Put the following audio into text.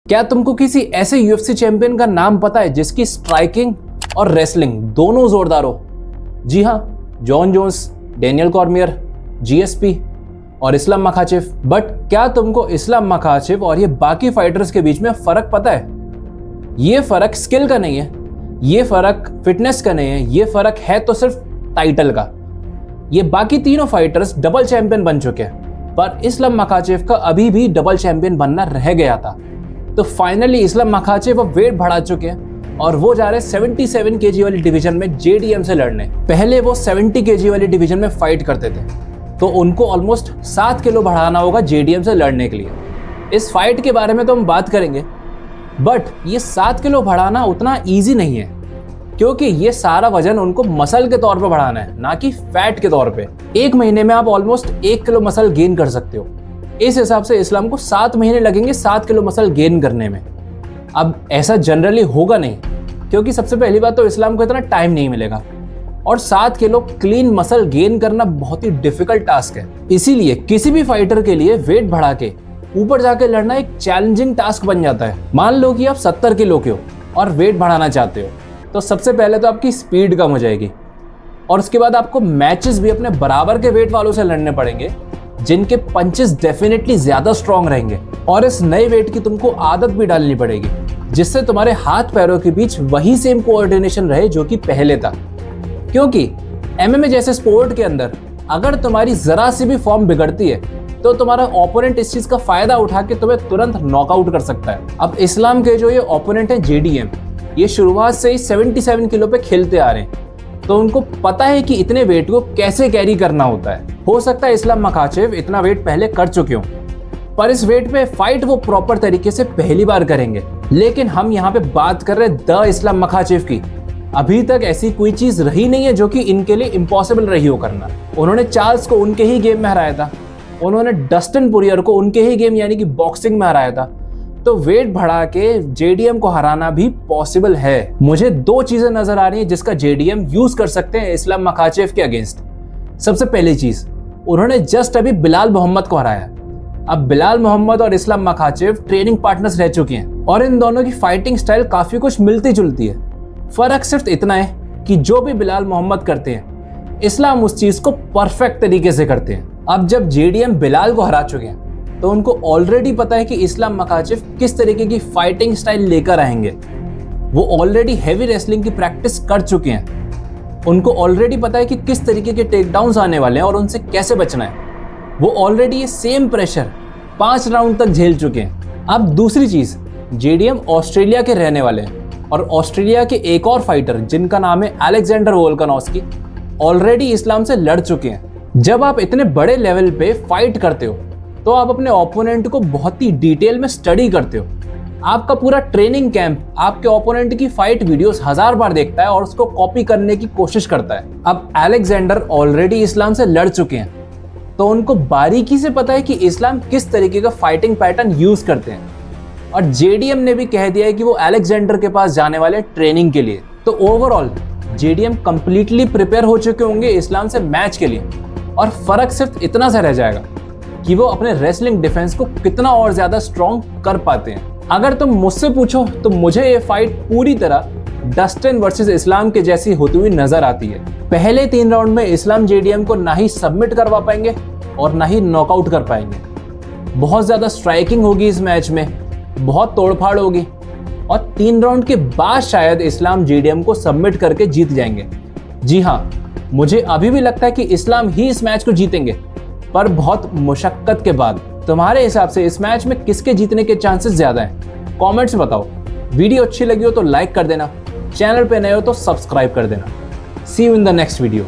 क्या तुमको किसी ऐसे यूएफसी चैंपियन का नाम पता है जिसकी स्ट्राइकिंग और रेसलिंग दोनों जोरदार हो? जी हाँ, John Jones, Daniel Cormier, GSP और इस्लाम मखाचेव। बट क्या तुमको इस्लाम मखाचेव और ये बाकी फाइटर्स के बीच में फर्क पता है? ये फर्क स्किल का नहीं है, ये फर्क फिटनेस का नहीं है, ये फर्क है तो सिर्फ टाइटल का। ये बाकी तीनों फाइटर्स डबल चैंपियन बन चुके हैं, पर इस्लाम मखाचेव का अभी भी डबल चैंपियन बनना रह गया था। तो फाइनली इस्लाम मखाचेव अब वेट बढ़ा चुके हैं और वो जा रहे 77 केजी वाली डिवीजन में जेडीएम से लड़ने। पहले वो 70 केजी वाली डिवीजन में फाइट करते थे, तो उनको ऑलमोस्ट 7 किलो बढ़ाना होगा जेडीएम से लड़ने के लिए। इस फाइट के बारे में तो हम बात करेंगे, बट ये 7 किलो बढ़ाना उतना ईजी नहीं है, क्योंकि ये सारा वजन उनको मसल के तौर पे बढ़ाना है, ना कि फैट के तौर पे। 1 महीने में आप ऑलमोस्ट 1 किलो मसल गेन कर सकते हो। इस हिसाब से इस्लाम को 7 महीने लगेंगे 7 किलो मसल गेन करने में। अब ऐसा जनरली होगा नहीं, क्योंकि सबसे पहली बात तो इस्लाम को इतना टाइम नहीं मिलेगा, और 7 किलो क्लीन मसल गेन करना बहुत ही डिफिकल्ट टास्क है। इसीलिए किसी भी फाइटर के लिए वेट बढ़ा के ऊपर जाके लड़ना एक चैलेंजिंग टास्क बन जाता है। मान लो कि आप 70 किलो के हो और वेट बढ़ाना चाहते हो, तो सबसे पहले तो आपकी स्पीड कम हो जाएगी, और उसके बाद आपको मैचेस भी अपने बराबर के वेट वालों से लड़ने पड़ेंगे, जिनके पंचेस डेफिनेटली ज्यादा स्ट्रॉन्ग रहेंगे। और इस नए वेट की तुमको आदत भी डालनी पड़ेगी, जिससे तुम्हारे हाथ पैरों के बीच वही सेम कोऑर्डिनेशन रहे जो कि पहले था। क्योंकि एमएमए जैसे स्पोर्ट के अंदर अगर तुम्हारी जरा सी भी फॉर्म बिगड़ती है, तो तुम्हारा ओपोनेंट इस चीज का फायदा उठा के तुम्हें तुरंत नॉकआउट कर सकता है। अब इस्लाम के जो ये ओपोनेंट है जेडीएम, ये शुरुआत से ही 77 किलो पे खेलते आ रहे हैं, तो उनको पता है कि इतने वेट को कैसे कैरी करना होता है। हो सकता है इस्लाम मखाचेव इतना वेट पहले कर चुके हों, पर इस वेट पे फाइट वो प्रॉपर तरीके से पहली बार करेंगे। लेकिन हम यहाँ पे बात कर रहे हैं द इस्लाम मखाचेव की। अभी तक ऐसी कोई चीज रही नहीं है जो कि इनके लिए इम्पॉसिबल रही हो करना। उन्होंने चार्ल्स को उनके ही गेम में हराया था, उन्होंने डस्टिन पोरियर को उनके ही गेम यानी कि बॉक्सिंग में हराया था। तो वेट बढ़ा के जेडीएम को हराना भी पॉसिबल है। मुझे 2 चीजें नजर आ रही है जिसका जेडीएम यूज कर सकते हैं इस्लाम मखाचेव के अगेंस्ट। सबसे पहली चीज, उन्होंने जस्ट अभी बिलाल मोहम्मद को हराया। अब बिलाल मोहम्मद और इस्लाम मखाचेव ट्रेनिंग पार्टनर्स रह चुके हैं, और इन दोनों की फाइटिंग स्टाइल काफी कुछ मिलती जुलती है। फर्क सिर्फ इतना है कि जो भी बिलाल मोहम्मद करते हैं, इस्लाम उस चीज को परफेक्ट तरीके से करते हैं। अब जब जेडीएम बिलाल को हरा चुके हैं, तो उनको ऑलरेडी पता है कि इस्लाम मखाचेव किस तरीके की फाइटिंग स्टाइल लेकर आएंगे। वो ऑलरेडी हैवी रेसलिंग की प्रैक्टिस कर चुके हैं। उनको ऑलरेडी पता है कि किस तरीके के टेक डाउन्स आने वाले हैं और उनसे कैसे बचना है। वो ऑलरेडी ये सेम प्रेशर 5 राउंड तक झेल चुके हैं। अब दूसरी चीज, जेडीएम ऑस्ट्रेलिया के रहने वाले हैं, और ऑस्ट्रेलिया के एक और फाइटर जिनका नाम है अलेक्जेंडर वोल्कानोव्स्की, ऑलरेडी इस्लाम से लड़ चुके हैं। जब आप इतने बड़े लेवल पे फाइट करते हो, तो आप अपने ओपोनेंट को बहुत ही डिटेल में स्टडी करते हो। आपका पूरा ट्रेनिंग कैंप आपके ओपोनेंट की फाइट वीडियोस 1000 बार देखता है और उसको कॉपी करने की कोशिश करता है। अब अलेक्जेंडर ऑलरेडी इस्लाम से लड़ चुके हैं, तो उनको बारीकी से पता है कि इस्लाम किस तरीके का फाइटिंग पैटर्न यूज करते हैं, और जेडीएम ने भी कह दिया है कि वो अलेक्जेंडर के पास जाने वाले ट्रेनिंग के लिए। तो ओवरऑल जेडीएम कंप्लीटली प्रिपेयर हो चुके होंगे इस्लाम से मैच के लिए, और फर्क सिर्फ इतना सा रह जाएगा कि वो अपने रेसलिंग डिफेंस को कितना और ज्यादा स्ट्रॉन्ग कर पाते हैं। अगर तुम मुझसे पूछो तो मुझे ये फाइट पूरी तरह डस्टिन वर्सेस इस्लाम के जैसी होती हुई नजर आती है। पहले 3 राउंड में इस्लाम जेडीएम को ना ही सबमिट करवा पाएंगे और ना ही नॉकआउट कर पाएंगे। बहुत ज्यादा स्ट्राइकिंग होगी इस मैच में, बहुत तोड़फाड़ होगी, और 3 राउंड के बाद शायद इस्लाम जेडीएम को सबमिट करके जीत जाएंगे। जी हाँ, मुझे अभी भी लगता है कि इस्लाम ही इस मैच को जीतेंगे, पर बहुत मुशक्कत के बाद। तुम्हारे हिसाब से इस मैच में किसके जीतने के चांसेस ज्यादा हैं? कमेंट्स में बताओ। वीडियो अच्छी लगी हो तो लाइक कर देना, चैनल पे नए हो तो सब्सक्राइब कर देना। See you in the next video.